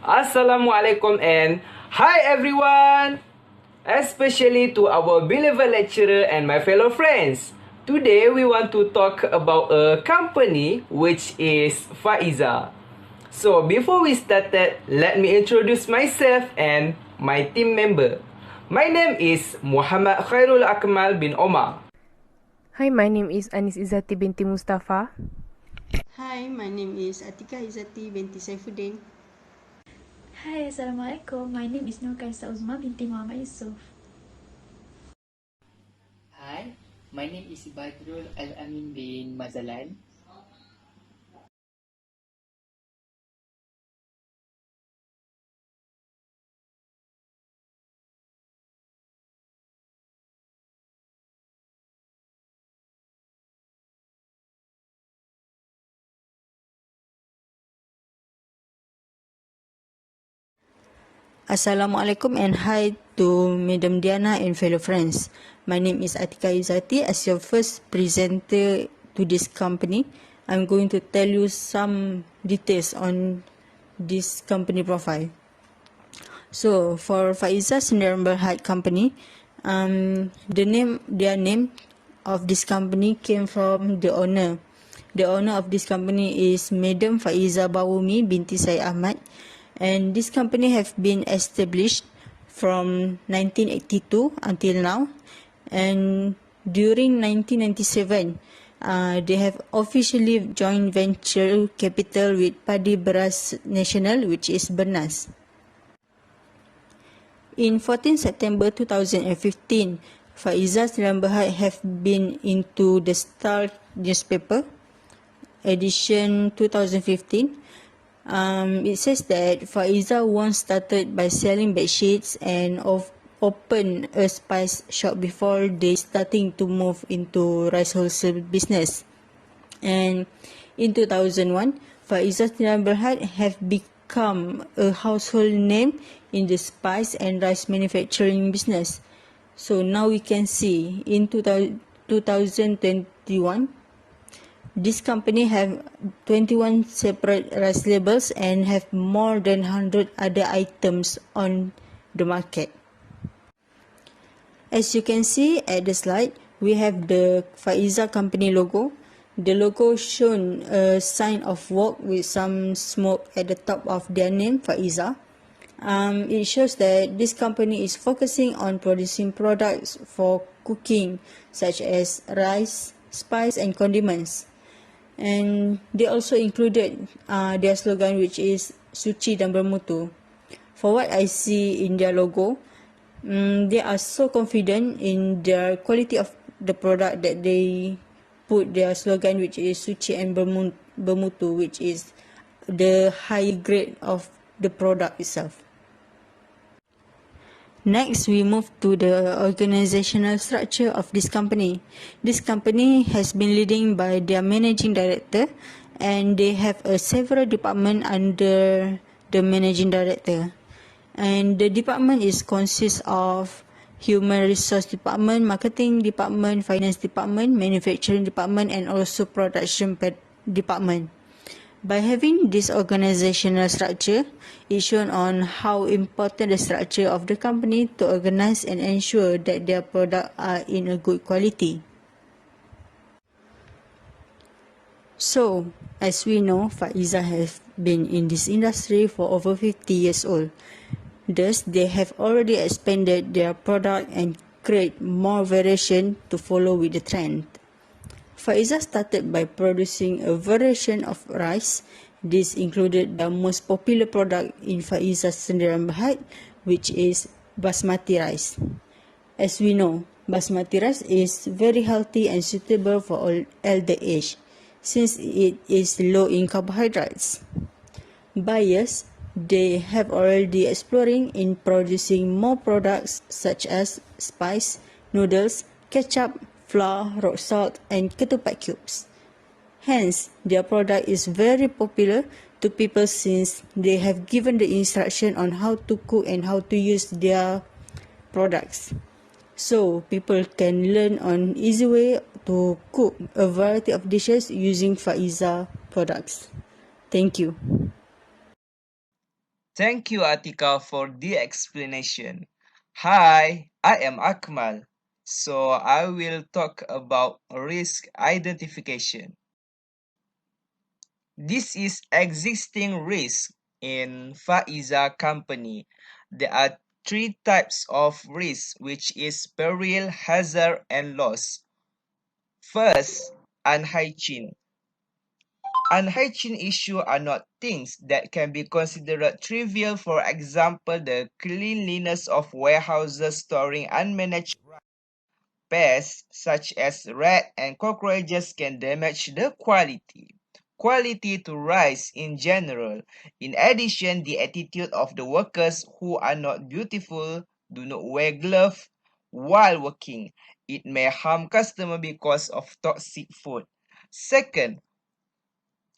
Assalamualaikum and hi everyone! Especially to our beloved lecturer and my fellow friends. Today we want to talk about a company which is Faiza. So before we started, let me introduce myself and my team member. My name is Muhammad Khairul Akmal bin Omar. Hi, my name is Anis Izzati binti Mustafa. Hi, my name is Atika Izzati binti Saifuddin. Hai, Assalamualaikum. My name is Nur Kaisa Uzma binti Muhammad Yusuf. Hi, my name is Badrul Al-Amin bin Mazalan. Assalamualaikum and hi to Madam Diana and fellow friends. My name is Atika Izzati. As your first presenter to this company, I'm going to tell you some details on this company profile. So for Faiza Sdn Bhd company, their name of this company came from the owner. The owner of this company is Madam Faiza Bawumi binti Syed Ahmad, and this company have been established from 1982 until now, and during 1997 they have officially joint venture capital with Padi Beras Nasional, which is Bernas. In 14 September 2015, Faiza Sdn Bhd have been into the Star newspaper, edition 2015. It says that Faiza once started by selling bedsheets and opened a spice shop before they starting to move into rice wholesale business. And in 2001, Faiza Sdn Bhd have become a household name in the spice and rice manufacturing business. So now we can see in 2021, this company have 21 separate rice labels and have more than 100 other items on the market. As you can see at the slide, we have the Faiza company logo. The logo shown a sign of wok with some smoke at the top of their name, Faiza. It shows that this company is focusing on producing products for cooking, such as rice, spice, and condiments. And they also included their slogan, which is Suci dan Bermutu. For what I see in their logo, they are so confident in their quality of the product that they put their slogan, which is Suci and Bermutu, which is the high grade of the product itself. Next, we move to the organizational structure of this company. This company has been leading by their managing director, and they have several departments under the managing director. And the department consists of human resource department, marketing department, finance department, manufacturing department, and also production department. By having this organizational structure, it's shown on how important the structure of the company to organize and ensure that their products are in a good quality. So, as we know, Faiza has been in this industry for over 50 years old. Thus, they have already expanded their product and create more variation to follow with the trend. Faiza started by producing a variation of rice. This included the most popular product in Faiza Sdn Bhd, which is basmati rice. As we know, basmati rice is very healthy and suitable for all elder age, since it is low in carbohydrates. Buyers, they have already exploring in producing more products such as spice, noodles, ketchup, flour, rock salt, and ketupat cubes. Hence, their product is very popular to people since they have given the instruction on how to cook and how to use their products. So, people can learn on easy way to cook a variety of dishes using Faiza products. Thank you. Thank you, Atika, for the explanation. Hi, I am Akmal. So I will talk about risk identification. This is existing risk in Faiza company. There are three types of risk, which is peril, hazard, and loss. First, unhygiene. Unhygiene issues are not things that can be considered trivial. For example, the cleanliness of warehouses storing unmanaged pests such as rats and cockroaches can damage the quality. Quality to rice in general. In addition, the attitude of the workers who are not beautiful, do not wear gloves while working. It may harm customer because of toxic food. Second,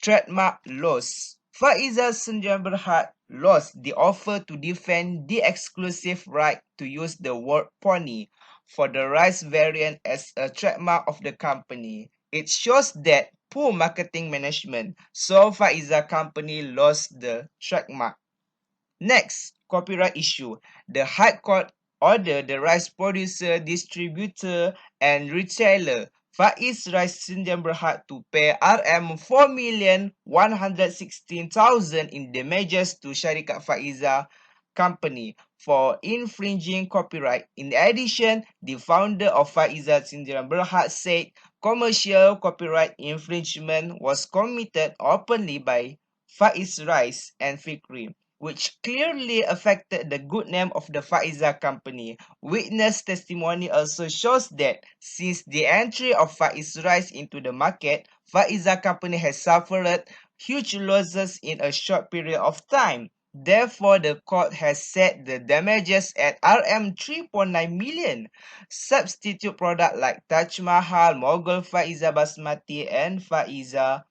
trademark loss. Faiza Sendirian Berhad lost the offer to defend the exclusive right to use the word pony for the rice variant as a trademark of the company. It shows that poor marketing management, so Faiza company lost the trademark. Next, copyright issue. The High Court ordered the rice producer, distributor, and retailer Faiz Rice Indian Berhad to pay RM4,116,000 in damages to Syarikat Faiza company for infringing copyright. In addition, the founder of Faiza Sindiran Berhad said commercial copyright infringement was committed openly by Faiz Rice and Fikri, which clearly affected the good name of the Faiza company. Witness testimony also shows that since the entry of Faiz Rice into the market, Faiza company has suffered huge losses in a short period of time. Therefore, the court has set the damages at RM 3.9 million. Substitute products like Taj Mahal, Mughal Faiza Basmati, and Faiza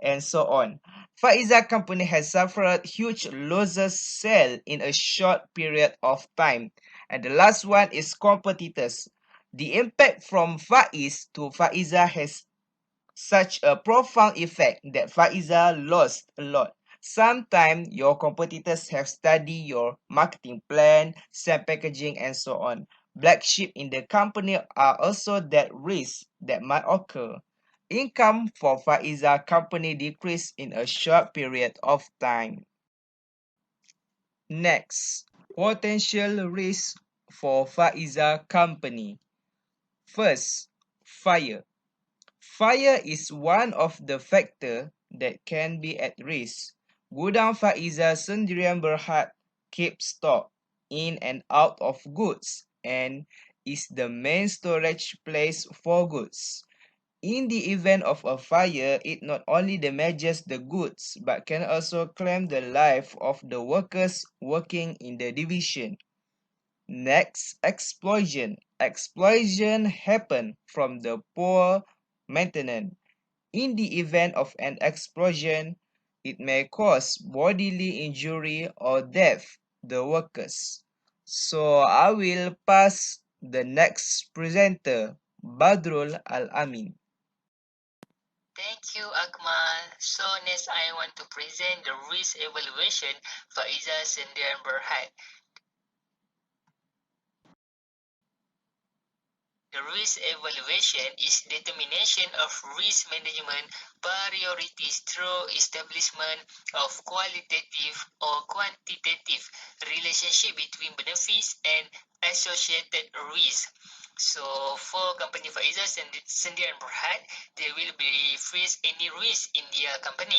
and so on. Faiza company has suffered huge losses sale in a short period of time. And the last one is competitors. The impact from Faiz to Faiza has such a profound effect that Faiza lost a lot. Sometimes your competitors have studied your marketing plan, sell packaging, and so on. Black sheep in the company are also that risk that might occur. Income for Faiza company decreased in a short period of time. Next, potential risk for Faiza company. First, fire. Fire is one of the factors that can be at risk. Gudang Faiza Sendirian Berhad keeps stock in and out of goods and is the main storage place for goods. In the event of a fire, it not only damages the goods but can also claim the life of the workers working in the division. Next, explosion. Explosion happen from the poor maintenance. In the event of an explosion, it may cause bodily injury or death the workers. So I will pass the next presenter, Badrul Al-Amin. Thank you, Akmal. So next I want to present the risk evaluation for Faiza Sendirian Berhad. The risk evaluation is determination of risk management priorities through establishment of qualitative or quantitative relationship between benefits and associated risk. So for company Faiza Sendirian Berhad, they will be face any risk in their company,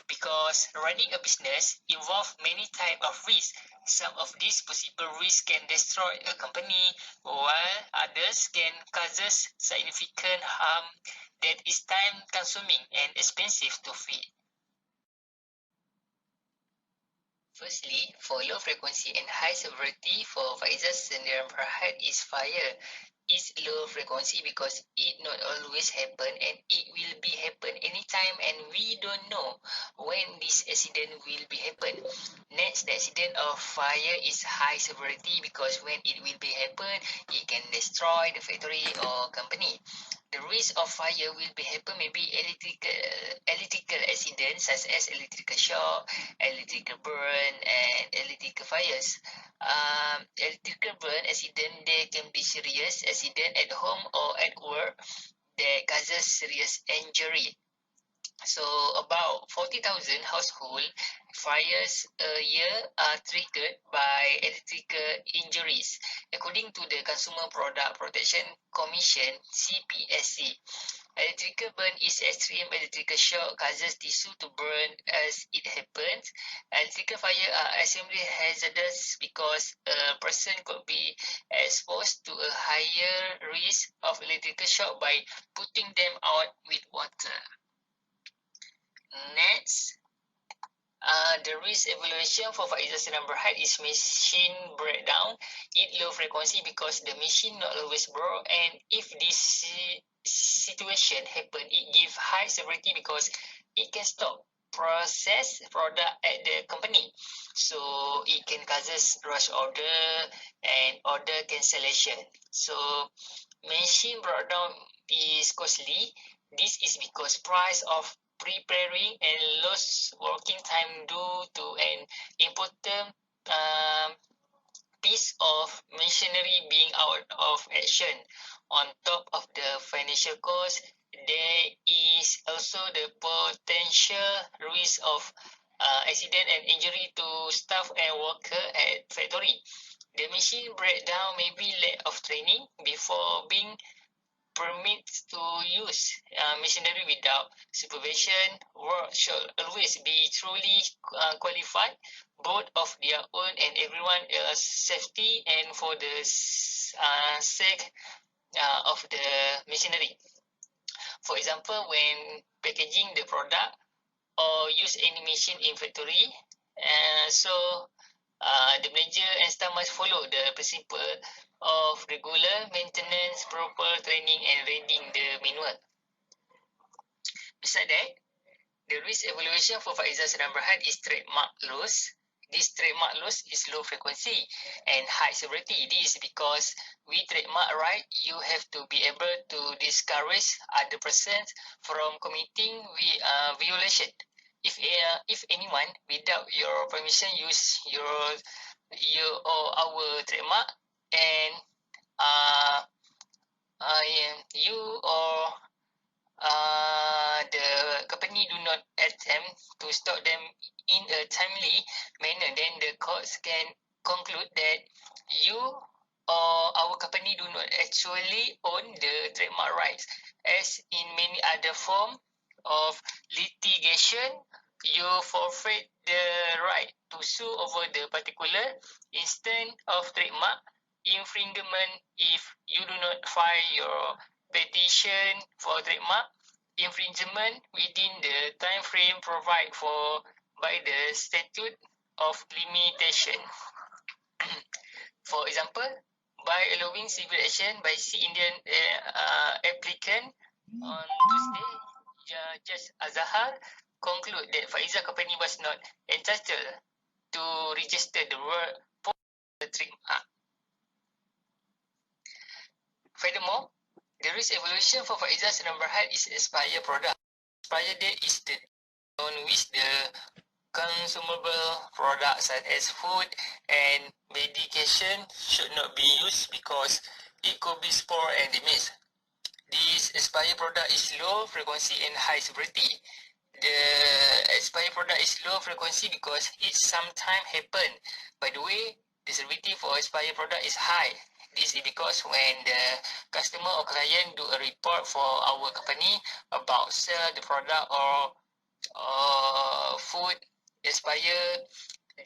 because running a business involves many types of risks. Some of these possible risks can destroy a company, while others can cause significant harm that is time consuming and expensive to feed. Firstly, for low frequency and high severity for Faiza Sendirian Berhad is fire. It's low frequency because it not always happen and it will be happen anytime, and we don't know when this accident will be happen. Next, the accident of fire is high severity because when it will be happen, it can destroy the factory or company. The risk of fire will be happen maybe electrical accidents such as electrical shock, electrical burn, and electrical fires. Electrical burn accident, they can be serious accident at home or at work that causes serious injury. So about 40,000 household fires a year are triggered by electrical injuries, according to the Consumer Product Protection Commission (CPSC). Electrical burn is extreme electrical shock causes tissue to burn as it happens. Electrical fire are extremely hazardous because a person could be exposed to a higher risk of electrical shock by putting them out with water. Next, the risk evaluation for Faiza number height is machine breakdown. It low frequency because the machine not always broke, and if this situation happen, it give high severity because it can stop process product at the company. So it can causes rush order and order cancellation. So machine breakdown is costly. This is because price of preparing and lost working time due to an important piece of machinery being out of action. On top of the financial cost, there is also the potential risk of accident and injury to staff and worker at factory. The machine breakdown may be lack of training before being permits to use machinery without supervision. Work should always be truly qualified, both of their own and everyone else's safety and for the sake of the machinery. For example, when packaging the product or use any machine in factory, the manager and staff must follow the principle of regular maintenance, proper training, and reading the manual. Besides that, the risk evaluation for Faiza number height is trademark loss. This trademark loss is low frequency and high severity. This is because with trademark right, you have to be able to discourage other persons from committing violation. If anyone without your permission use your or our trademark, and you or the company do not attempt to stop them in a timely manner, then the courts can conclude that you or our company do not actually own the trademark rights. As in many other form of litigation, you forfeit the right to sue over the particular instance of trademark infringement if you do not file your petition for trademark infringement within the time frame provided for by the statute of limitation. For example, by allowing civil action by Indian applicant on Tuesday, Judge Azhar conclude that Faiza company was not entitled to register the word for the trademark. Furthermore, the risk evaluation for Faiza's number height is expired product. Expired date is the on which the consumable products such as food and medication should not be used because it could be spoiled and damaged. This expired product is low frequency and high severity. The expired product is low frequency because it sometimes happen. By the way, the severity for expired product is high. This is because when the customer or client do a report for our company about sell the product or food expired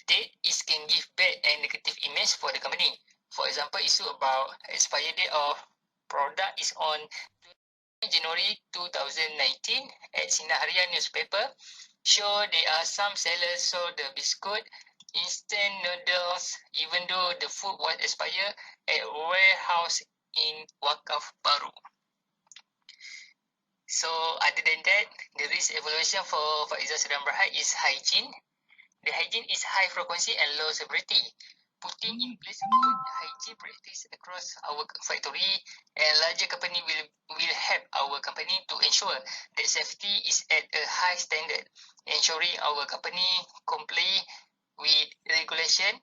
date, it can give bad and negative image for the company. For example, issue about expired date of product is on January 2019 at Sinar Harian newspaper. Show there are some sellers sold the biscuit, instant noodles, even though the food was expired at a warehouse in Wakaf Baru. So other than that, the risk evaluation for Faiza Sedang Berhad is hygiene. The hygiene is high frequency and low severity. putting in place good hygiene practice across our factory, and larger company will help our company to ensure that safety is at a high standard, ensuring our company comply with regulation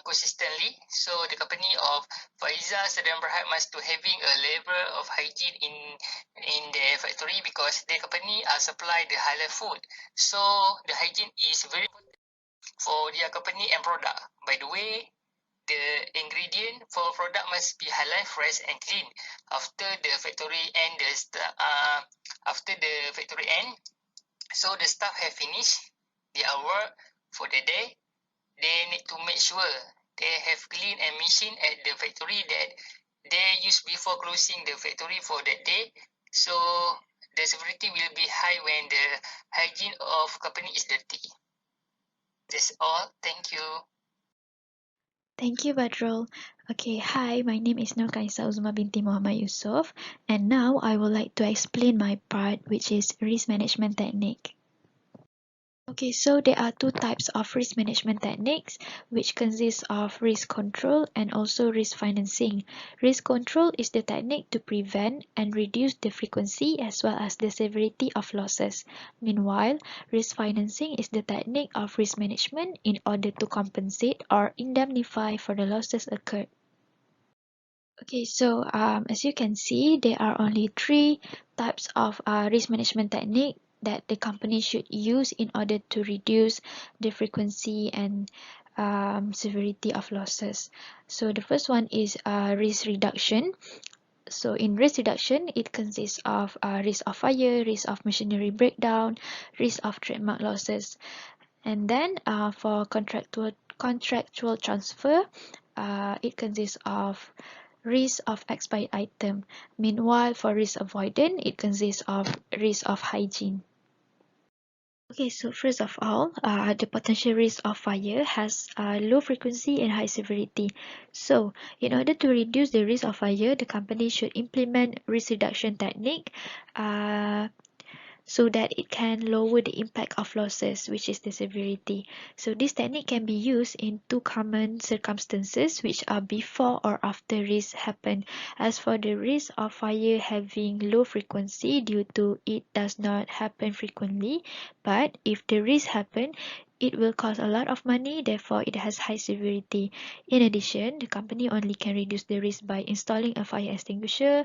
consistently. So the company of Faiza Sedang Berhad must to having a level of hygiene in their factory, because their company supply the halal food. So the hygiene is very important for their company and product. By the way, the ingredient for product must be halal, fresh and clean. After the factory end, so the staff have finished their work for the day. They need to make sure they have clean and machine at the factory that they use before closing the factory for that day. So the severity will be high when the hygiene of company is dirty. That's all. Thank you. Thank you, Badrul. Okay, hi, my name is Nur Kaisa Uzma binti Muhammad Yusof, and now I would like to explain my part, which is risk management technique. Okay, so there are two types of risk management techniques, which consist of risk control and also risk financing. Risk control is the technique to prevent and reduce the frequency as well as the severity of losses. Meanwhile, risk financing is the technique of risk management in order to compensate or indemnify for the losses occurred. Okay, so as you can see, there are only three types of risk management technique that the company should use in order to reduce the frequency and severity of losses. So the first one is risk reduction. So in risk reduction, it consists of risk of fire, risk of machinery breakdown, risk of trademark losses. And then for contractual transfer, it consists of risk of expired item. Meanwhile, for risk avoidance, it consists of risk of hygiene. Okay, so first of all, the potential risk of fire has low frequency and high severity. So, in order to reduce the risk of fire, the company should implement risk reduction technique so that it can lower the impact of losses, which is the severity. So this technique can be used in two common circumstances, which are before or after risk happen. As for the risk of fire having low frequency due to it does not happen frequently, but if the risk happen, it will cost a lot of money, therefore it has high severity. In addition, the company only can reduce the risk by installing a fire extinguisher,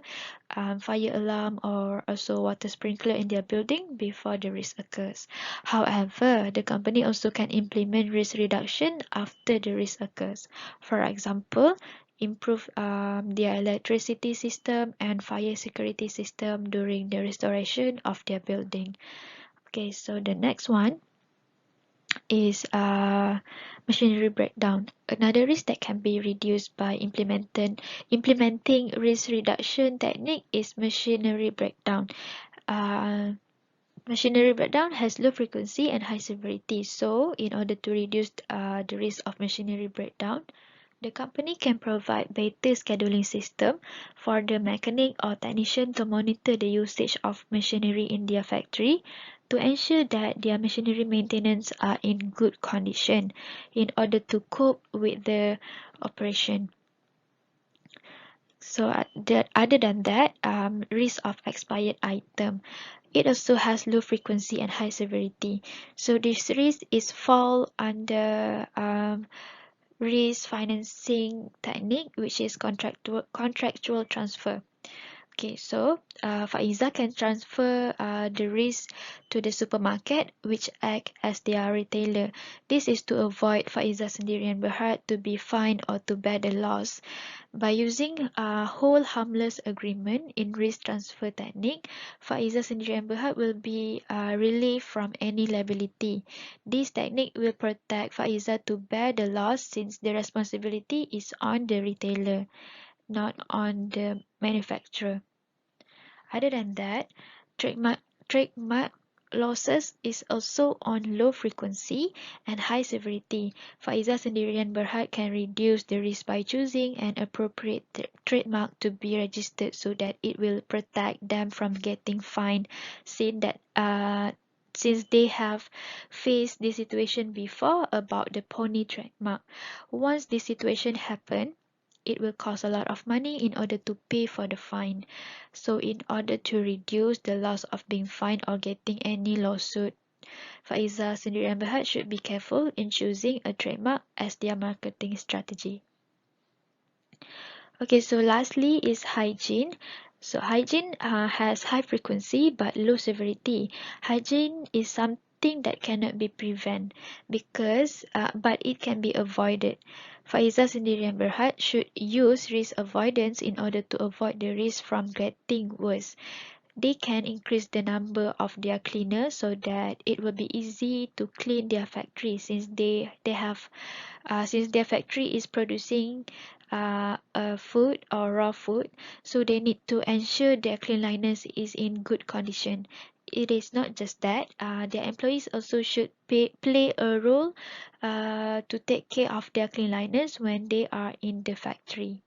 fire alarm, or also water sprinkler in their building before the risk occurs. However, the company also can implement risk reduction after the risk occurs. For example, improve their electricity system and fire security system during the restoration of their building. Okay, so the next one is machinery breakdown. Another risk that can be reduced by implementing risk reduction technique is machinery breakdown. Machinery breakdown has low frequency and high severity. So, in order to reduce the risk of machinery breakdown, the company can provide better scheduling system for the mechanic or technician to monitor the usage of machinery in their factory to ensure that their machinery maintenance are in good condition in order to cope with the operation. So other than that, risk of expired item. It also has low frequency and high severity. So this risk is fall under risk financing technique, which is contractual transfer. Okay, so Faiza can transfer the risk to the supermarket, which act as their retailer. This is to avoid Faiza Sendirian Berhad to be fined or to bear the loss. By using a whole harmless agreement in risk transfer technique, Faiza Sendirian Berhad will be relieved from any liability. This technique will protect Faiza to bear the loss since the responsibility is on the retailer, not on the manufacturer. Other than that, trademark losses is also on low frequency and high severity. Faiza Sendirian Berhad can reduce the risk by choosing an appropriate trademark to be registered so that it will protect them from getting fined, since that since they have faced this situation before about the pony trademark. Once this situation happen, it will cost a lot of money in order to pay for the fine. So in order to reduce the loss of being fined or getting any lawsuit, Faiza Sendiri and Berhad should be careful in choosing a trademark as their marketing strategy. Okay, so lastly is hygiene. So hygiene has high frequency but low severity. Hygiene is something that cannot be prevented but it can be avoided. Faiza Sendiri and Berhad should use risk avoidance in order to avoid the risk from getting worse. They can increase the number of their cleaners so that it will be easy to clean their factory since their factory is producing food or raw food, so they need to ensure their cleanliness is in good condition. It is not just that, their employees also should play a role to take care of their cleanliness when they are in the factory.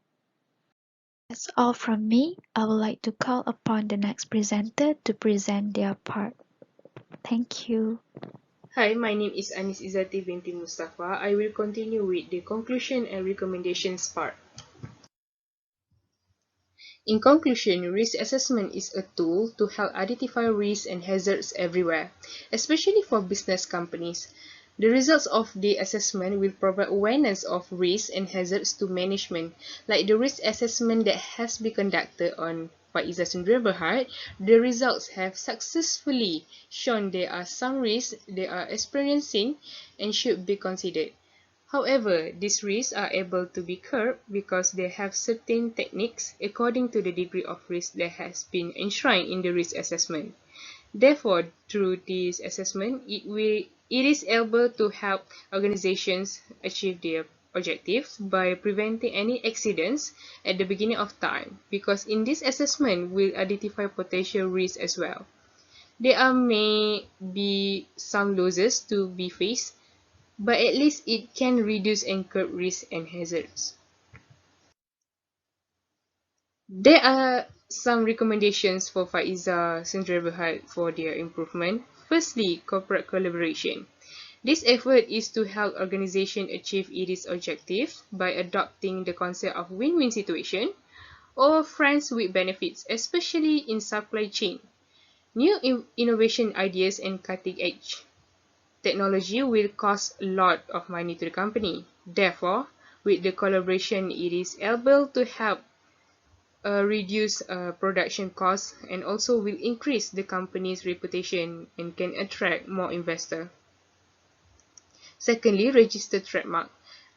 That's all from me. I would like to call upon the next presenter to present their part. Thank you. Hi, my name is Anis Izzati binti Mustafa. I will continue with the conclusion and recommendations part. In conclusion, risk assessment is a tool to help identify risks and hazards everywhere, especially for business companies. The results of the assessment will provide awareness of risks and hazards to management, like the risk assessment that has been conducted on Faiza Sendiri Berhad. The results have successfully shown there are some risks they are experiencing and should be considered. However, these risks are able to be curbed because they have certain techniques according to the degree of risk that has been enshrined in the risk assessment. Therefore, through this assessment, it is able to help organizations achieve their objectives by preventing any accidents at the beginning of time, because in this assessment will identify potential risks as well. There may be some losses to be faced, but at least it can reduce and curb risks and hazards. There are some recommendations for Faiza Sendiri Berhad for their improvement. Firstly, corporate collaboration. This effort is to help organization achieve its objective by adopting the concept of win-win situation or friends with benefits, especially in supply chain. New innovation ideas and cutting-edge technology will cost a lot of money to the company. Therefore, with the collaboration, it is able to help reduce production costs and also will increase the company's reputation and can attract more investors. Secondly, registered trademark.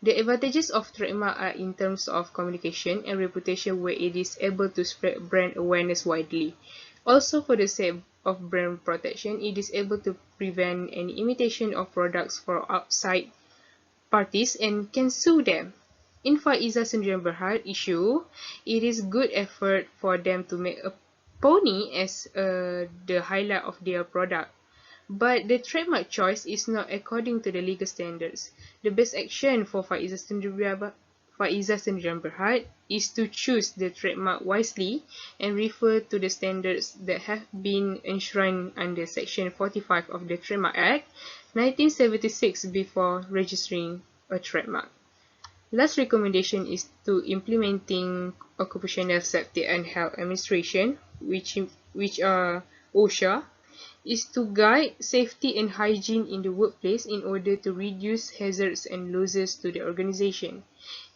The advantages of trademark are in terms of communication and reputation, where it is able to spread brand awareness widely. Also, for the sake of brand protection, it is able to prevent any imitation of products for outside parties and can sue them. In Faiza Sendiri Berhad issue, it is good effort for them to make a pony as the highlight of their product. But the trademark choice is not according to the legal standards. The best action for Faiza Sendiri Berhad is to choose the trademark wisely and refer to the standards that have been enshrined under Section 45 of the Trademark Act 1976 before registering a trademark. Last recommendation is to implementing Occupational Safety and Health Administration, which are OSHA, is to guide safety and hygiene in the workplace in order to reduce hazards and losses to the organization.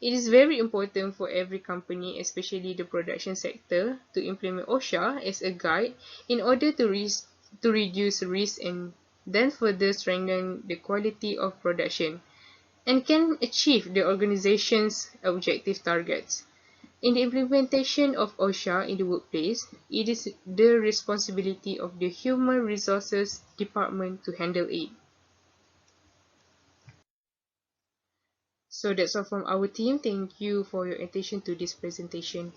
It is very important for every company, especially the production sector, to implement OSHA as a guide in order to reduce risk and then further strengthen the quality of production and can achieve the organization's objective targets. In the implementation of OSHA in the workplace, it is the responsibility of the Human Resources Department to handle it. So that's all from our team. Thank you for your attention to this presentation.